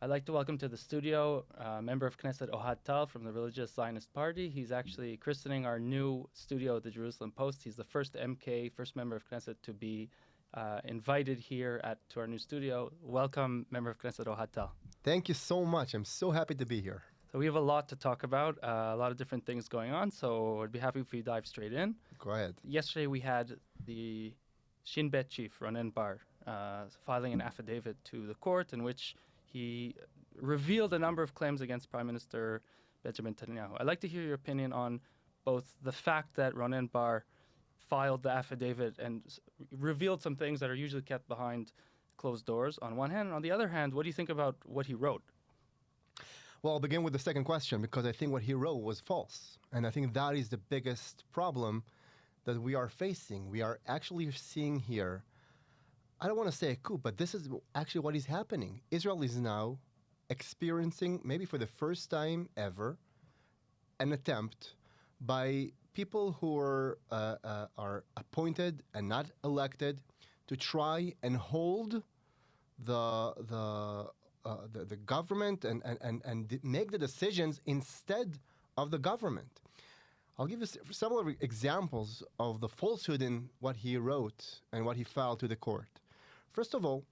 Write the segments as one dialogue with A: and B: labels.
A: I'd like to welcome to the studio member of Knesset Ohad Tal from the Religious Zionist Party. He's actually christening our new studio at the Jerusalem Post. He's the first MK, first member of Knesset to be invited here to our new studio. Welcome, member of Knesset Ohad Tal.
B: Thank you so much. I'm so happy to be here.
A: So we have a lot to talk about, a lot of different things going on, so I'd be happy if we dive straight in.
B: Go ahead.
A: Yesterday we had the Shin-bet Chief Ronen Bar filing an affidavit to the court in which he revealed a number of claims against Prime Minister Benjamin Netanyahu. I'd like to hear your opinion on both the fact that Ronen Bar filed the affidavit and revealed some things that are usually kept behind closed doors on one hand, and on the other hand, what do you think about what he wrote?
B: Well, I'll begin with the second question because I think what he wrote was false. And I think that is the biggest problem that we are facing. We are actually seeing here, I don't want to say a coup, but this is actually what is happening. Israel is now experiencing, maybe for the first time ever, an attempt by people who are appointed and not elected to try and hold the government and make the decisions instead of the government. I'll give you several examples of the falsehood in what he wrote and what he filed to the court. First of all,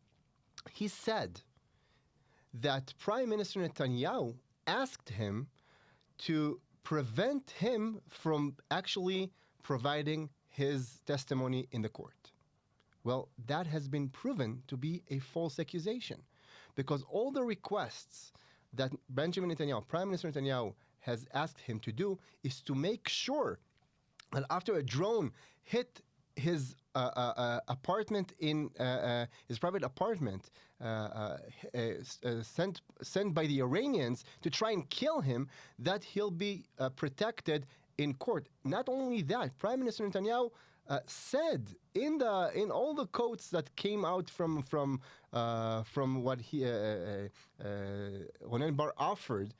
B: he said that Prime Minister Netanyahu asked him to prevent him from actually providing his testimony in the court. Well, that has been proven to be a false accusation because all the requests that Benjamin Netanyahu, Prime Minister Netanyahu, has asked him to do is to make sure that after a drone hit his apartment in his private apartment, sent by the Iranians to try and kill him, that he'll be protected in court. Not only that, Prime Minister Netanyahu said in all the quotes that came out from what he Ronen Bar offered,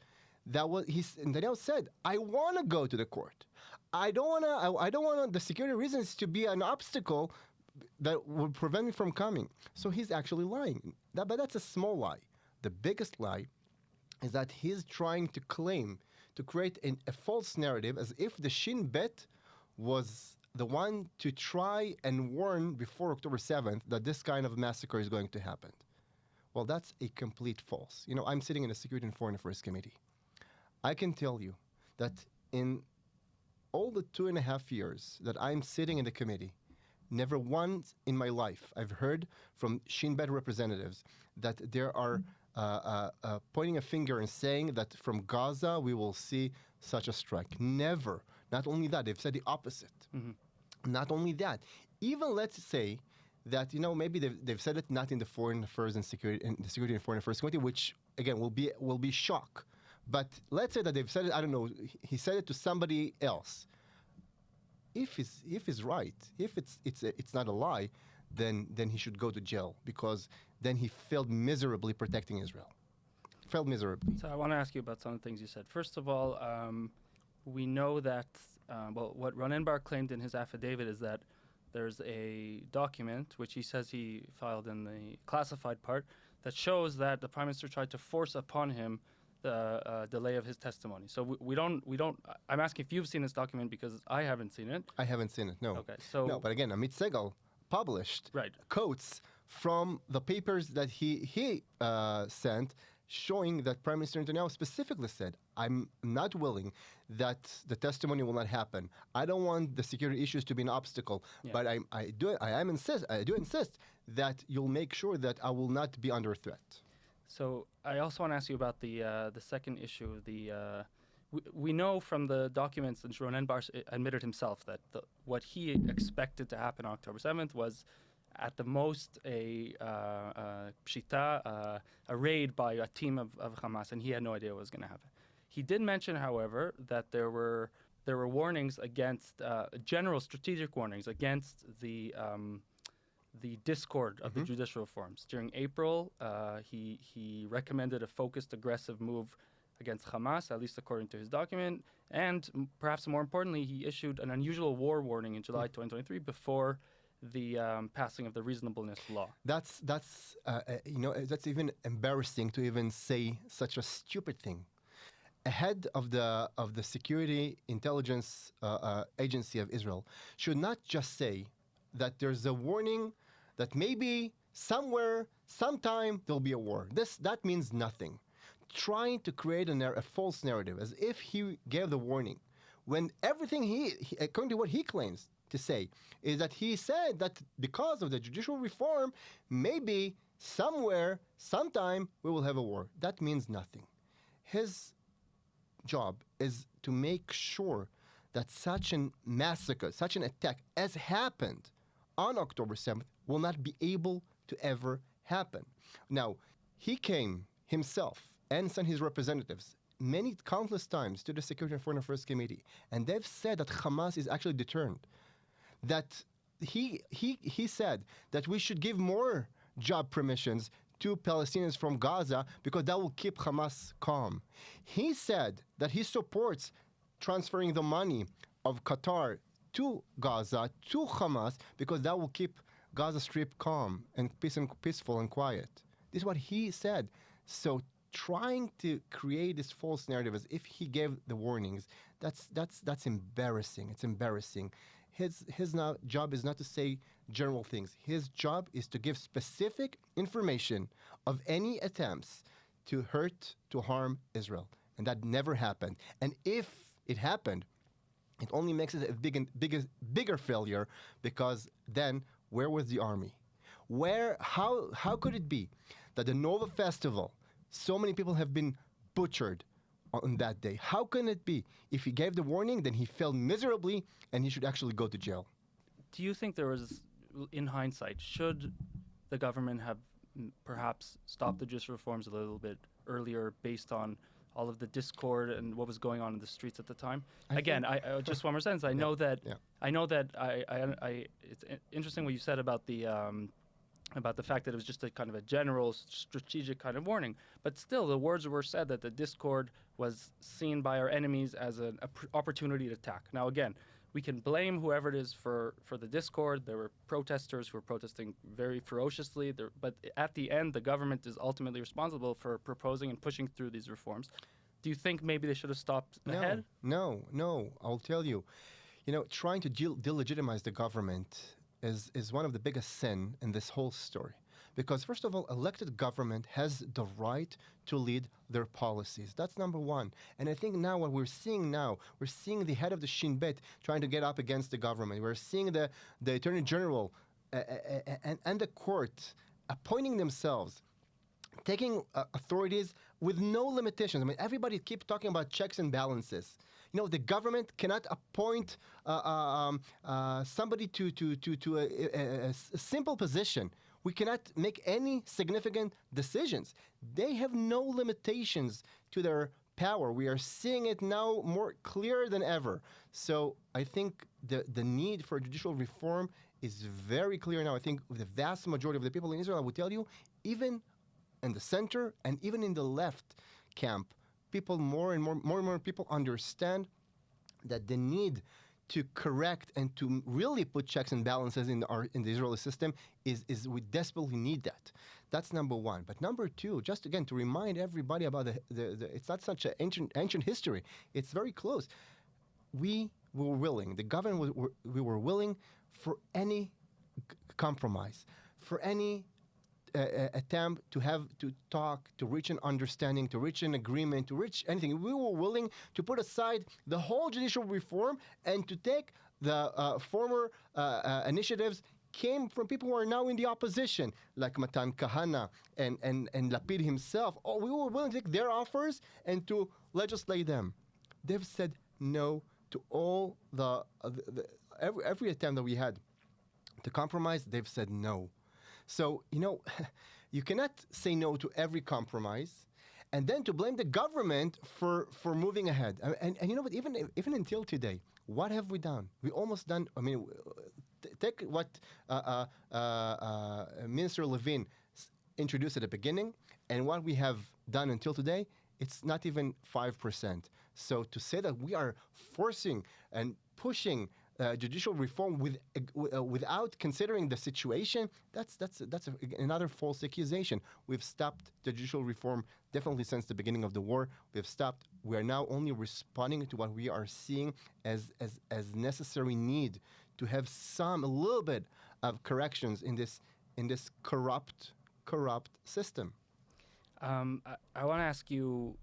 B: Netanyahu said, "I want to go to the court. I don't want the security reasons to be an obstacle that would prevent me from coming." So he's actually lying. But that's a small lie. The biggest lie is that he's trying to claim to create a false narrative as if the Shin-bet was the one to try and warn before October 7th that this kind of massacre is going to happen. Well, that's a complete false. You know, I'm sitting in the Security and Foreign Affairs Committee. I can tell you that in all the 2.5 years that I'm sitting in the committee, never once in my life I've heard from Shin-bet representatives that there are pointing a finger and saying that from Gaza we will see such a strike. Never. Not only that, they've said the opposite. Mm-hmm. Not only that, even let's say that, you know, maybe they've said it not in the Foreign Affairs and Security and Foreign Affairs Committee, which again will be shock. But let's say that they've said it, I don't know, he said it to somebody else. If he's right, if it's not a lie, then he should go to jail because then he failed miserably protecting Israel. Failed miserably.
A: So I want to ask you about some of the things you said. First of all, we know that, what Ronen Bar claimed in his affidavit is that there's a document, which he says he filed in the classified part, that shows that the Prime Minister tried to force upon him the delay of his testimony. So we don't. I'm asking if you've seen this document because I haven't seen it.
B: I haven't seen it. No.
A: Okay. So
B: no, but again, Amit Segal published quotes from the papers that he sent, showing that Prime Minister Netanyahu specifically said, "I'm not willing that the testimony will not happen. I don't want the security issues to be an obstacle, but I do insist that you'll make sure that I will not be under threat."
A: So I also want to ask you about the second issue. We know from the documents that Ronen Bar admitted himself that what he expected to happen on October 7th was at the most a pshita, a raid by a team of Hamas, and he had no idea what was going to happen. He did mention, however, that there were warnings against general strategic warnings against the discord of the judicial reforms. During April, he recommended a focused, aggressive move against Hamas, at least according to his document. And perhaps more importantly, he issued an unusual war warning in July 2023 before the passing of the reasonableness law.
B: That's even embarrassing to even say such a stupid thing. A head of the Security Intelligence Agency of Israel should not just say that there's a warning that maybe somewhere, sometime there'll be a war. That means nothing. Trying to create a false narrative as if he gave the warning, when everything he according to what he claims to say is that he said that because of the judicial reform, maybe somewhere, sometime we will have a war. That means nothing. His job is to make sure that such an massacre, such an attack as happened on October 7th will not be able to ever happen. Now, he came himself and sent his representatives countless times to the Security and Foreign Affairs Committee, and they've said that Hamas is actually determined. That he said that we should give more job permissions to Palestinians from Gaza because that will keep Hamas calm. He said that he supports transferring the money of Qatar to Gaza, to Hamas, because that will keep Gaza Strip calm and peaceful and quiet. This is what he said. So trying to create this false narrative as if he gave the warnings, that's embarrassing. It's embarrassing. His job is not to say general things. His job is to give specific information of any attempts to hurt, to harm Israel. And that never happened. And if it happened, it only makes it a bigger failure, because then where was the army? How could it be that the Nova Festival, so many people have been butchered on that day? How can it be? If he gave the warning, then he failed miserably and he should actually go to jail.
A: Do you think there was, in hindsight, should the government have perhaps stopped the judicial reforms a little bit earlier based on all of the discord and what was going on in the streets at the time? I just one more sentence. I know that it's interesting what you said about the fact that it was just a kind of a general strategic kind of warning. But still, the words were said that the discord was seen by our enemies as an opportunity to attack. Now, again, we can blame whoever it is for the discord. There were protesters who were protesting very ferociously. But at the end, the government is ultimately responsible for proposing and pushing through these reforms. Do you think maybe they should have stopped ahead?
B: No. I'll tell you. Trying to delegitimize the government is one of the biggest sin in this whole story. Because first of all, elected government has the right to lead their policies. That's number one. And I think now what we're seeing the head of the Shin-bet trying to get up against the government. We're seeing the Attorney General and the court appointing themselves, taking authorities with no limitations. I mean, everybody keeps talking about checks and balances. The government cannot appoint somebody to a simple position. We cannot make any significant decisions. They have no limitations to their power. We are seeing it now more clear than ever. So I think the need for judicial reform is very clear now. I think the vast majority of the people in Israel, I would tell you, even in the center and even in the left camp, more and more people understand that the need to correct and to really put checks and balances in the Israeli system is we desperately need that. That's number one. But number two, just again to remind everybody about the it's not such an ancient history. It's very close. We were willing. The government we were willing for any compromise, for any attempt to talk, to reach an understanding, to reach an agreement, to reach anything. We were willing to put aside the whole judicial reform and to take the former initiatives came from people who are now in the opposition, like Matan Kahana and Lapid himself. We were willing to take their offers and to legislate them. They've said no to all every attempt that we had to compromise. They've said no. So, you cannot say no to every compromise and then to blame the government for moving ahead. And you know what, even until today, what have we done? We almost done, take what Minister Levin introduced at the beginning and what we have done until today, it's not even 5%. So to say that we are forcing and pushing judicial reform without considering the situation, that's another false accusation. We've stopped judicial reform definitely since the beginning of the war. We've stopped. We are now only responding to what we are seeing as necessary need to have a little bit of corrections in this corrupt system.
A: I want to ask you,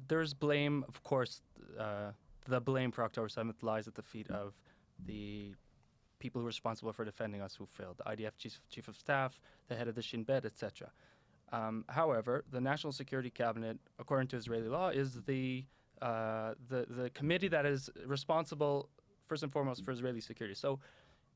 A: there's blame, of course, the blame for October 7th lies at the feet of the people who are responsible for defending us who failed, the IDF chief of staff, the head of the Shin-bet, etc. However, the National Security Cabinet, according to Israeli law, is the committee that is responsible first and foremost for Israeli security. So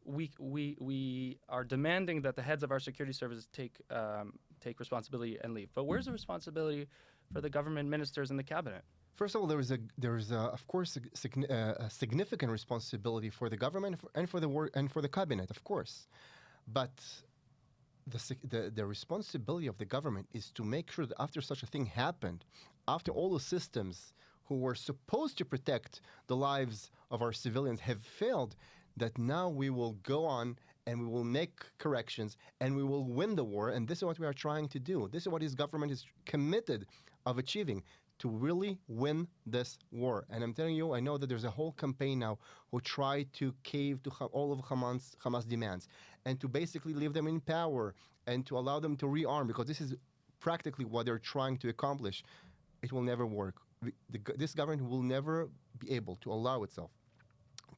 A: we are demanding that the heads of our security services take responsibility and leave. But where's the responsibility for the government ministers and the cabinet?
B: First of all, there is of course a significant responsibility for the government and for the cabinet, of course, but the responsibility of the government is to make sure that after such a thing happened, after all the systems who were supposed to protect the lives of our civilians have failed, that now we will go on and we will make corrections and we will win the war. And this is what we are trying to do. This is what his government is committed of achieving, to really win this war. And I'm telling you, I know that there's a whole campaign now who try to cave to all of Hamas demands and to basically leave them in power and to allow them to rearm, because this is practically what they're trying to accomplish. It will never work. This government will never be able to allow itself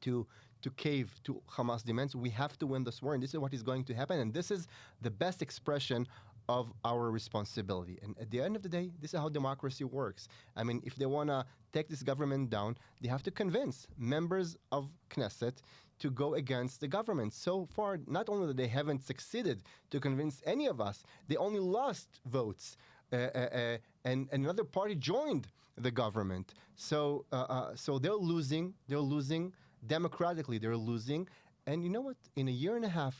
B: to cave to Hamas demands. We have to win this war, and this is what is going to happen. And this is the best expression of our responsibility. And at the end of the day, this is how democracy works. I mean, if they want to take this government down, they have to convince members of Knesset to go against the government. So far, not only that they haven't succeeded to convince any of us, they only lost votes. And another party joined the government. So they're losing democratically. They're losing. And you know what? In a year and a half,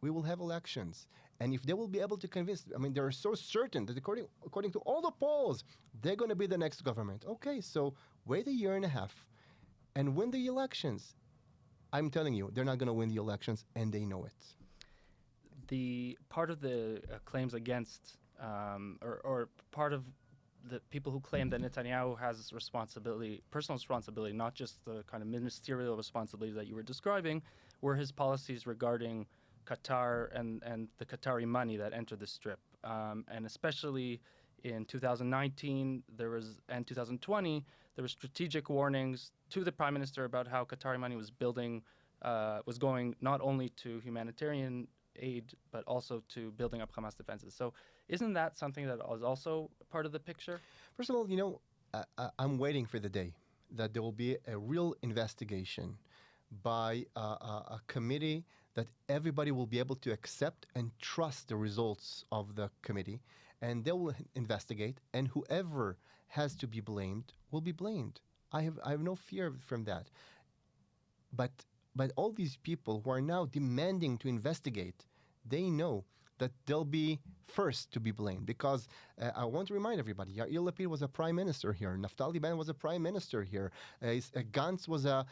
B: we will have elections. And if they will be able to convince, I mean, they're so certain that according to all the polls, they're going to be the next government. Okay, so wait a year and a half and win the elections. I'm telling you, they're not going to win the elections, and they know it.
A: The part of the claims against, or part of the people who claim that Netanyahu has responsibility, personal responsibility, not just the kind of ministerial responsibility that you were describing, were his policies regarding Qatar and the Qatari money that entered the Strip. And especially in 2019 and 2020, there were strategic warnings to the Prime Minister about how Qatari money was going not only to humanitarian aid, but also to building up Hamas defenses. So isn't that something that is also part of the picture?
B: First of all, I'm waiting for the day that there will be a real investigation by a committee that everybody will be able to accept and trust the results of the committee, and they will investigate, and whoever has to be blamed will be blamed. I have no fear from that. But all these people who are now demanding to investigate, they know that they'll be first to be blamed, because I want to remind everybody, Yair Lapid was a prime minister here. Naftali Bennett was a prime minister here. Gantz was a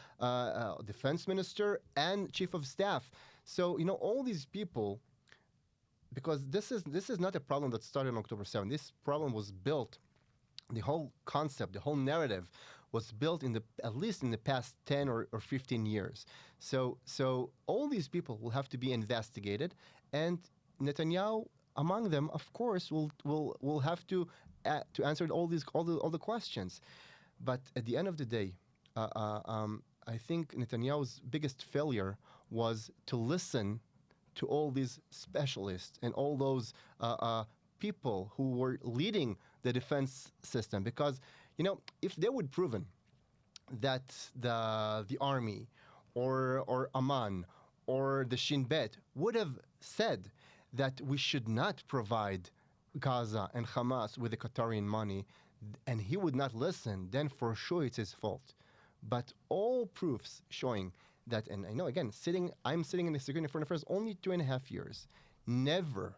B: defense minister and chief of staff. So, all these people, because this is not a problem that started on October 7th. This problem was built, the whole concept, the whole narrative was built at least in the past 10 or 15 years. So all these people will have to be investigated, and Netanyahu, among them, of course, will have to answer all the questions. But at the end of the day, I think Netanyahu's biggest failure was to listen to all these specialists and all those people who were leading the defense system. Because, if they would proven that the army or Amman or the Shin-bet would have said that we should not provide Gaza and Hamas with the Qatarian money, and he would not listen, then for sure it's his fault. But all proofs showing that, and I know, again, I'm sitting in the Security and Foreign Affairs only 2.5 years, never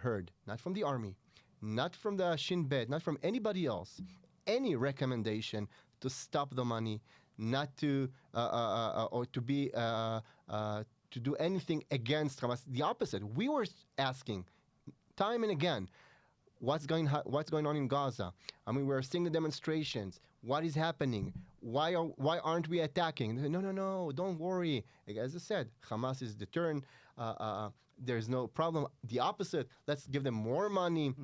B: heard, not from the army, not from the Shin-bet, not from anybody else, any recommendation to stop the money, not to or to be to do anything against Hamas. The opposite. We were asking time and again, what's going on in Gaza? I mean, we're seeing the demonstrations. What is happening? Why aren't we attacking? No, don't worry. As I said, Hamas is determined. There's no problem. The opposite. Let's give them more money.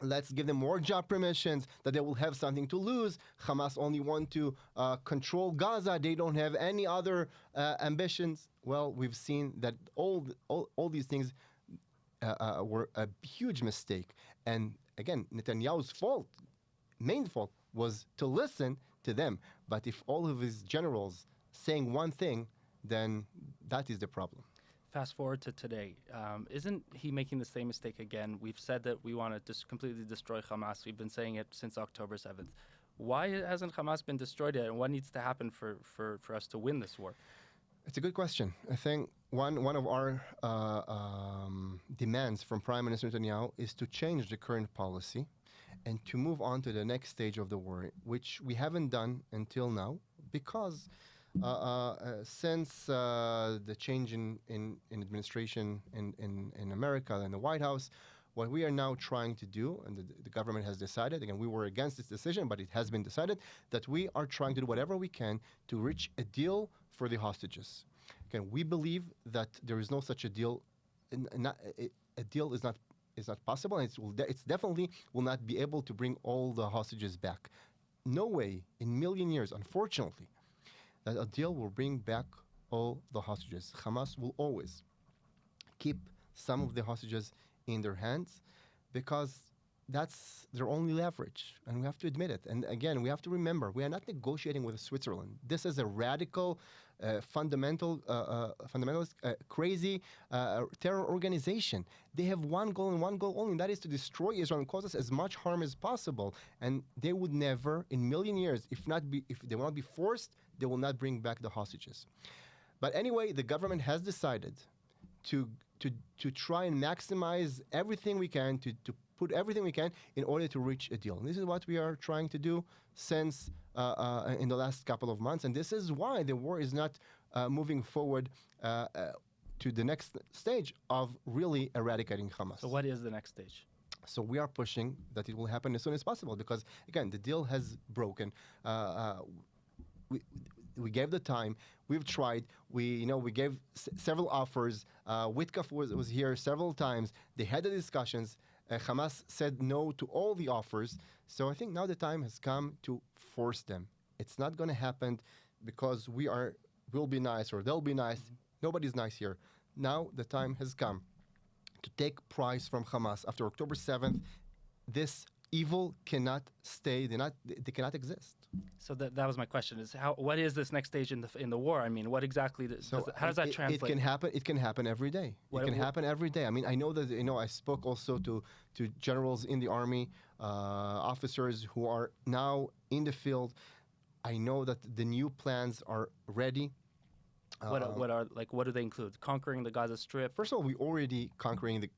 B: Let's give them more job permissions, that they will have something to lose. Hamas only want to control Gaza. They don't have any other ambitions. Well, we've seen that all these things were a huge mistake. And again, Netanyahu's main fault, was to listen to them. But if all of his generals saying one thing, then that is the problem.
A: Fast forward to today. Isn't he making the same mistake again? We've said that we want to just completely destroy Hamas. We've been saying it since October 7th. Why hasn't Hamas been destroyed yet? And what needs to happen for us to win this war?
B: It's a good question. I think one of our demands from Prime Minister Netanyahu is to change the current policy and to move on to the next stage of the war, which we haven't done until now, because since the change in administration in America and the White House, what we are now trying to do, and the government has decided, again, we were against this decision, but it has been decided, that we are trying to do whatever we can to reach a deal for the hostages. Again, we believe that there is no such a deal. A deal is not possible, and it's definitely will not be able to bring all the hostages back. No way in a million years, unfortunately, that a deal will bring back all the hostages. Hamas will always keep some of the hostages in their hands, because that's their only leverage, and we have to admit it. And again, we have to remember, we are not negotiating with Switzerland. This is a radical, fundamentalist, crazy terror organization. They have one goal and one goal only, and that is to destroy Israel and cause us as much harm as possible. And they would never, in a million years, if they will not be forced, they will not bring back the hostages. But anyway, the government has decided to try and maximize everything we can, to put everything we can in order to reach a deal. And this is what we are trying to do since in the last couple of months. And this is why the war is not moving forward to the next stage of really eradicating Hamas.
A: So what is the next stage?
B: So we are pushing that it will happen as soon as possible, because, again, the deal has broken. We gave the time. We've tried. We gave several offers. Witkaf was here several times. They had the discussions. Hamas said no to all the offers. So I think now the time has come to force them. It's not going to happen because we'll be nice or they'll be nice. Nobody's nice here. Now the time has come to take price from Hamas. After October 7th, this evil cannot stay. They cannot exist.
A: So that was my question: is what is this next stage in the war? I mean, what exactly? How does that translate?
B: It can happen every day. It can happen every day. I mean, I know that I spoke also to generals in the army, officers who are now in the field. I know that the new plans are ready.
A: What do they include? Conquering the Gaza Strip.
B: First of all, we already conquering the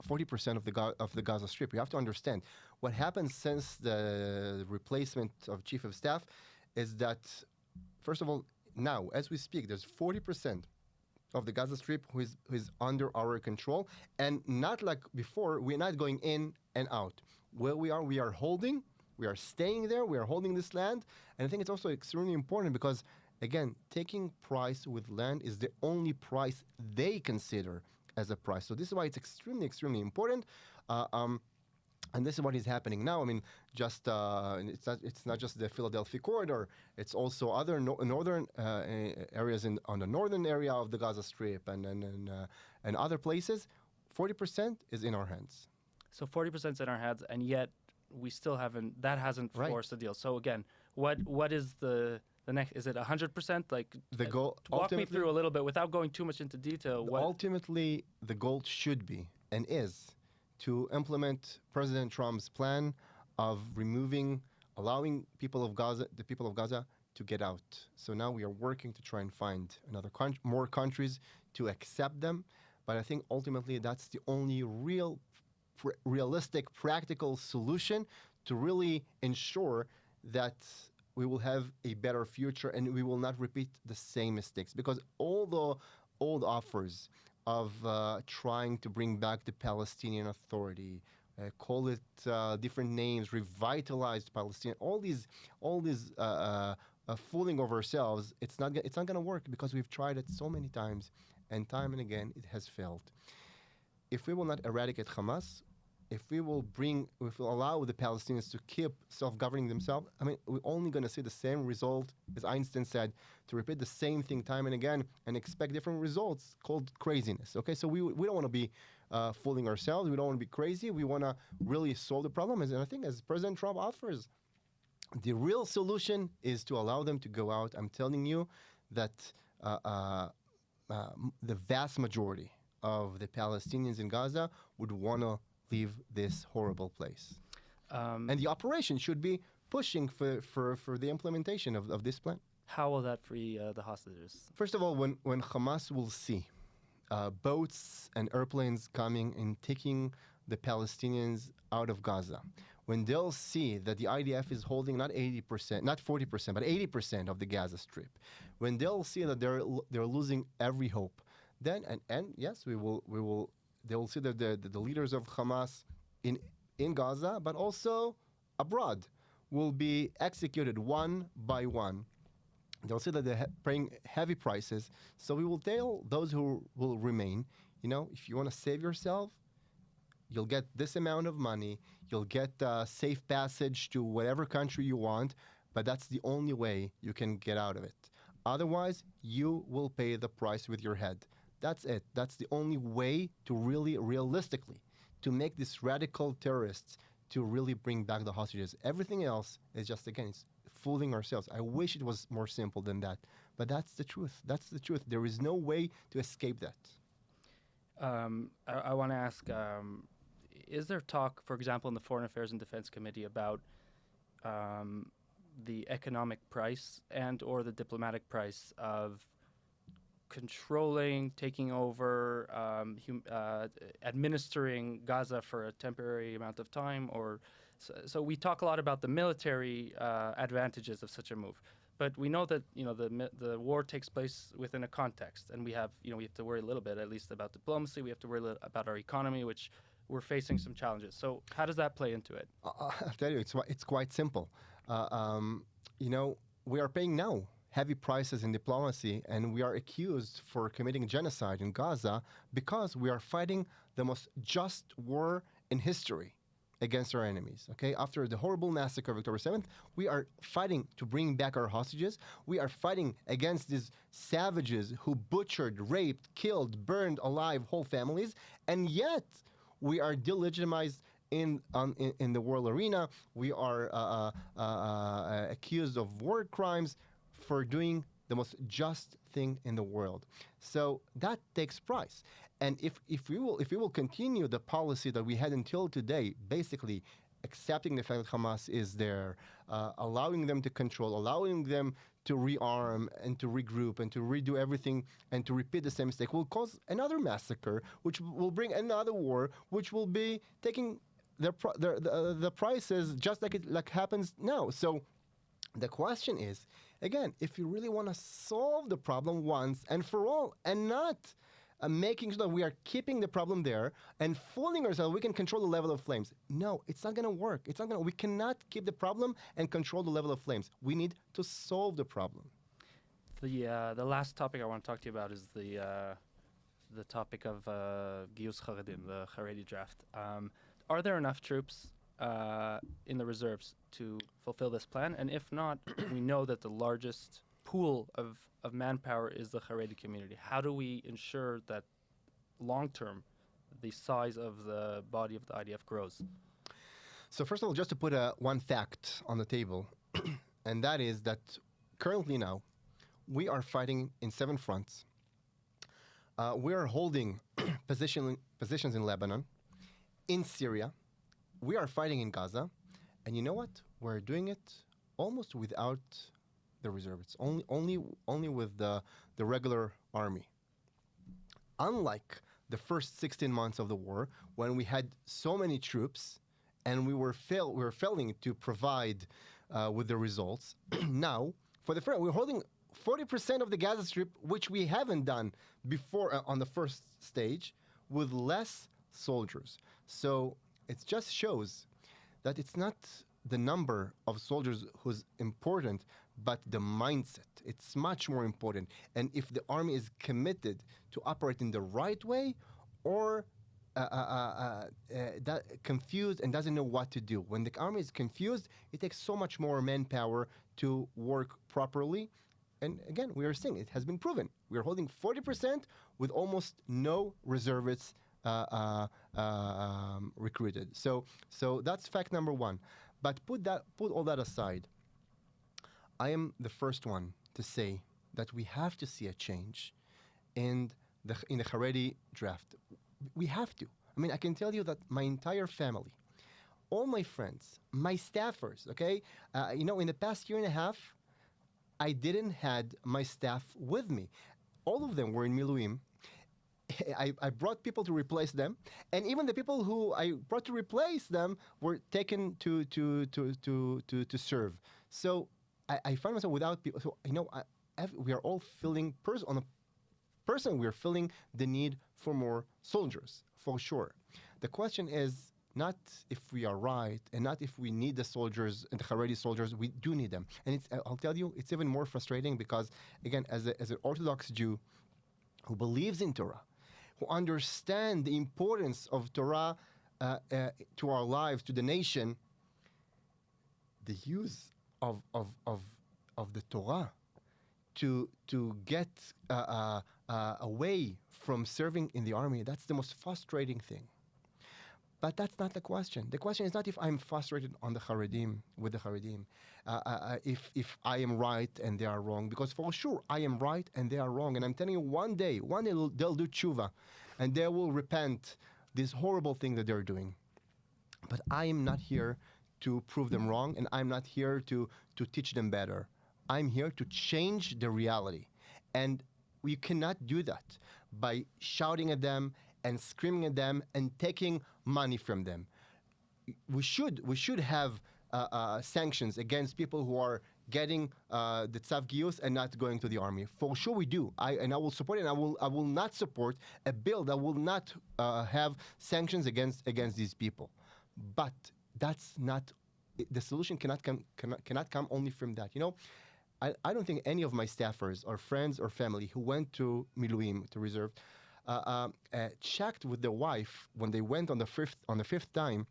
B: 40% of the Gaza Strip. You have to understand what happened since the replacement of chief of staff is that, first of all, now as we speak, there's 40% of the Gaza Strip who is under our control, and not like before. We're not going in and out. Where we are holding. We are staying there. We are holding this land, and I think it's also extremely important because, again, taking price with land is the only price they consider as a price. So this is why it's extremely, extremely important. And this is what is happening now. I mean, just it's not just the Philadelphia corridor. It's also other northern areas on the northern area of the Gaza Strip and other places. 40% is in our hands.
A: So 40% is in our hands, and yet we still hasn't forced a deal. So again, what is the next? Is it 100%? Like
B: the goal?
A: Walk me through a little bit without going too much into detail.
B: Ultimately, the goal should be and is to implement President Trump's plan of allowing the people of Gaza to get out. So now we are working to try and find more countries to accept them. But I think ultimately that's the only realistic, practical solution to really ensure that we will have a better future and we will not repeat the same mistakes. Because all the old offers of trying to bring back the Palestinian Authority, call it different names, revitalized Palestine, all these fooling of ourselves, it's not going to work because we've tried it so many times, and time and again it has failed. If we will not eradicate Hamas, if we will allow the Palestinians to keep self-governing themselves, I mean, we're only going to see the same result, as Einstein said, to repeat the same thing time and again and expect different results, called craziness. Okay, so we don't want to be fooling ourselves. We don't want to be crazy. We want to really solve the problem. And I think, as President Trump offers, the real solution is to allow them to go out. I'm telling you that the vast majority of the Palestinians in Gaza would want to leave this horrible place. And the operation should be pushing for the implementation of this plan.
A: How will that free the hostages?
B: First of all, when Hamas will see boats and airplanes coming and taking the Palestinians out of Gaza, when they'll see that the IDF is holding not 80%, not 40%, but 80% of the Gaza Strip, when they'll see that they're losing every hope, then and yes, they will see that the leaders of Hamas in Gaza, but also abroad, will be executed one by one. They'll see that they're paying heavy prices. So we will tell those who will remain, if you want to save yourself, you'll get this amount of money. You'll get safe passage to whatever country you want, but that's the only way you can get out of it. Otherwise, you will pay the price with your head. That's it. That's the only way to really, realistically, to make these radical terrorists to really bring back the hostages. Everything else is just, again, it's fooling ourselves. I wish it was more simple than that, but that's the truth. That's the truth. There is no way to escape that.
A: I want to ask, is there talk, for example, in the Foreign Affairs and Defense Committee about the economic price and or the diplomatic price of controlling, taking over, administering Gaza for a temporary amount of time? Or so we talk a lot about the military advantages of such a move, but we know that the war takes place within a context, and we have to worry a little bit, at least, about diplomacy. We have to worry about our economy, which we're facing some challenges. So how does that play into it?
B: I'll tell you, it's quite simple. We are paying now heavy prices in diplomacy, and we are accused for committing genocide in Gaza because we are fighting the most just war in history against our enemies. Okay, after the horrible massacre of October 7th, we are fighting to bring back our hostages. We are fighting against these savages who butchered, raped, killed, burned alive whole families, and yet we are delegitimized in the world arena. We are accused of war crimes for doing the most just thing in the world. So that takes price. And if we will continue the policy that we had until today, basically accepting the fact that Hamas is there, allowing them to control, allowing them to rearm and to regroup and to redo everything and to repeat the same mistake, will cause another massacre, which will bring another war, which will be taking the prices just like happens now. So the question is, again, if you really want to solve the problem once and for all, and not making sure that we are keeping the problem there and fooling ourselves, we can control the level of flames. No, it's not going to work. We cannot keep the problem and control the level of flames. We need to solve the problem.
A: The last topic I want to talk to you about is the topic of Giyus Charedim, the Haredi draft. Are there enough troops in the reserves to fulfill this plan? And if not, we know that the largest pool of manpower is the Haredi community. How do we ensure that long-term the size of the body of the IDF grows?
B: So first of all, just to put one fact on the table, and that is that currently now we are fighting in 7 fronts. We are holding positions in Lebanon, in Syria. We are fighting in Gaza, and you know what? We're doing it almost without the reservists, only with the regular army. Unlike the first 16 months of the war, when we had so many troops and we were failing to provide with the results. Now, for the first, we're holding 40% of the Gaza Strip, which we haven't done before on the first stage, with less soldiers. So it just shows that it's not the number of soldiers who's important, but the mindset. It's much more important. And if the army is committed to operate in the right way, or that confused and doesn't know what to do. When the army is confused, it takes so much more manpower to work properly. And again, we are seeing it has been proven. We are holding 40% with almost no reservists recruited. So that's fact number one. But put all that aside. I am the first one to say that we have to see a change in the Haredi draft. We have to. I mean, I can tell you that my entire family, all my friends, my staffers, okay? In the past year and a half, I didn't had my staff with me. All of them were in Miluim. I brought people to replace them, and even the people who I brought to replace them were taken to serve. So I find myself without people. So we are all feeling we're feeling the need for more soldiers, for sure. The question is not if we are right and not if we need the soldiers and the Haredi soldiers. We do need them. And I'll tell you, it's even more frustrating because, again, as an Orthodox Jew who believes in Torah, who understand the importance of Torah to our lives, to the nation, the use of the Torah to get away from serving in the army, that's the most frustrating thing. But that's not the question. The question is not if I'm frustrated with the Haredim, if I am right and they are wrong, because for sure I am right and they are wrong. And I'm telling you, one day they'll do tshuva and they will repent this horrible thing that they're doing. But I am not here to prove them wrong, and I'm not here to teach them better. I'm here to change the reality. And we cannot do that by shouting at them and screaming at them and taking money from them. We should have sanctions against people who are getting the tzav giyus and not going to the army. For sure we do. I will support it, and I will not support a bill that will not have sanctions against these people. But that's not the solution. Cannot come only from that. I don't think any of my staffers or friends or family who went to Miluim, to reserve, checked with their wife when they went on the fifth time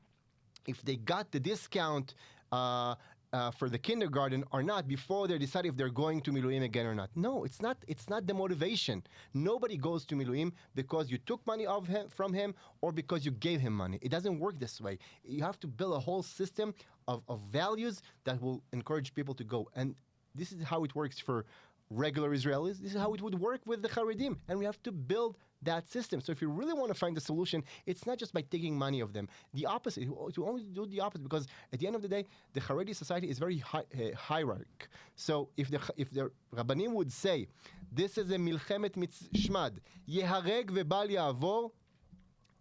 B: if they got the discount for the kindergarten or not before they decide if they're going to Miluim again or not. No, it's not the motivation. Nobody goes to Miluim because you took money from him or because you gave him money. It doesn't work this way. You have to build a whole system of values that will encourage people to go. And this is how it works for regular Israelis. This is how it would work with the Haredim. And we have to build that system. So if you really want to find a solution, it's not just by taking money of them. The opposite, to only do the opposite, because at the end of the day, the Haredi society is very hierarchic. So if the Rabbanim would say, this is a milchemet shmad, yehareg vebal ya'avor,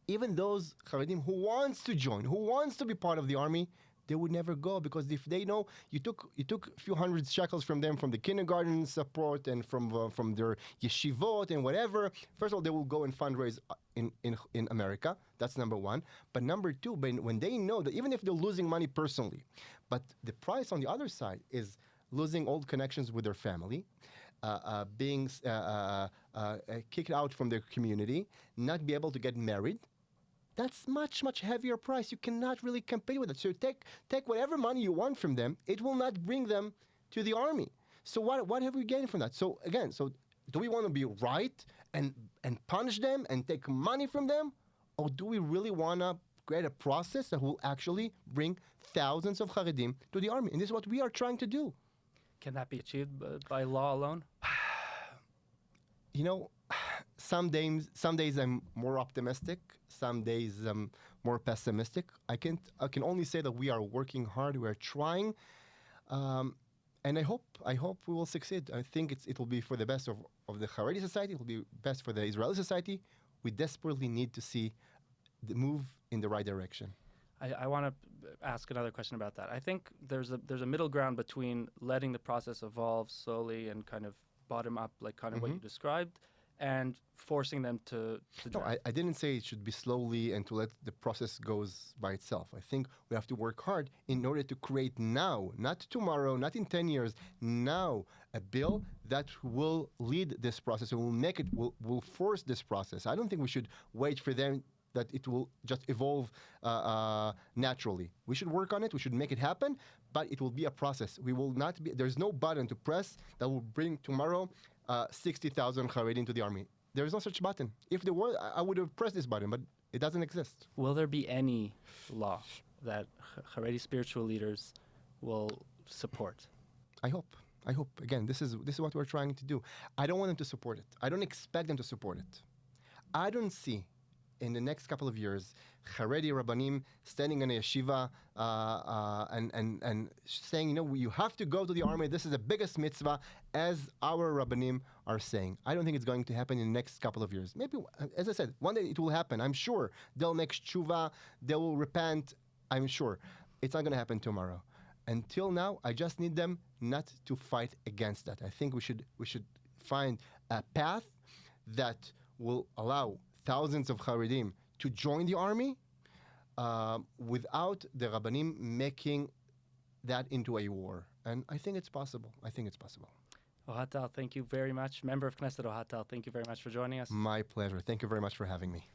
B: even those Haredim who wants to join, who wants to be part of the army, they would never go, because if they know you took a few hundred shekels from them, from the kindergarten support and from their yeshivot and whatever, first of all, they will go and fundraise in America. That's number one. But number two, when they know that even if they're losing money personally, but the price on the other side is losing old connections with their family, being kicked out from their community, not be able to get married, that's much, much heavier price. You cannot really compete with it. So take whatever money you want from them. It will not bring them to the army. So what have we gained from that? So again, do we want to be right and punish them and take money from them? Or do we really want to create a process that will actually bring thousands of Haredim to the army? And this is what we are trying to do.
A: Can that be achieved by law alone?
B: Some days I'm more optimistic. Some days I'm more pessimistic. I can only say that we are working hard. We are trying, and I hope we will succeed. I think it will be for the best of the Haredi society. It will be best for the Israeli society. We desperately need to see the move in the right direction.
A: I want to ask another question about that. I think there's a middle ground between letting the process evolve slowly and kind of bottom up, like kind of what you described, and forcing them to
B: No,
A: draft.
B: I didn't say it should be slowly and to let the process goes by itself. I think we have to work hard in order to create now, not tomorrow, not in 10 years, now a bill that will lead this process and will force this process. I don't think we should wait for them that it will just evolve naturally. We should work on it. We should make it happen, but it will be a process. We will not be. There's no button to press that will bring tomorrow 60,000 Haredi into the army. There is no such button. If there were, I would have pressed this button, but it doesn't exist.
A: Will there be any law that Haredi spiritual leaders will support?
B: I hope. I hope. Again, this is what we're trying to do. I don't want them to support it. I don't expect them to support it. I don't see in the next couple of years Haredi Rabbanim standing in a yeshiva and saying, you have to go to the army. This is the biggest mitzvah, as our Rabbanim are saying. I don't think it's going to happen in the next couple of years. Maybe, as I said, one day it will happen. I'm sure they'll make tshuva. They will repent. I'm sure. It's not going to happen tomorrow. Until now, I just need them not to fight against that. I think we should find a path that will allow thousands of Haredim to join the army without the Rabbanim making that into a war. And I think it's possible.
A: Ohad Tal, thank you very much. Member of Knesset Ohad Tal, thank you very much for joining us.
B: My pleasure. Thank you very much for having me.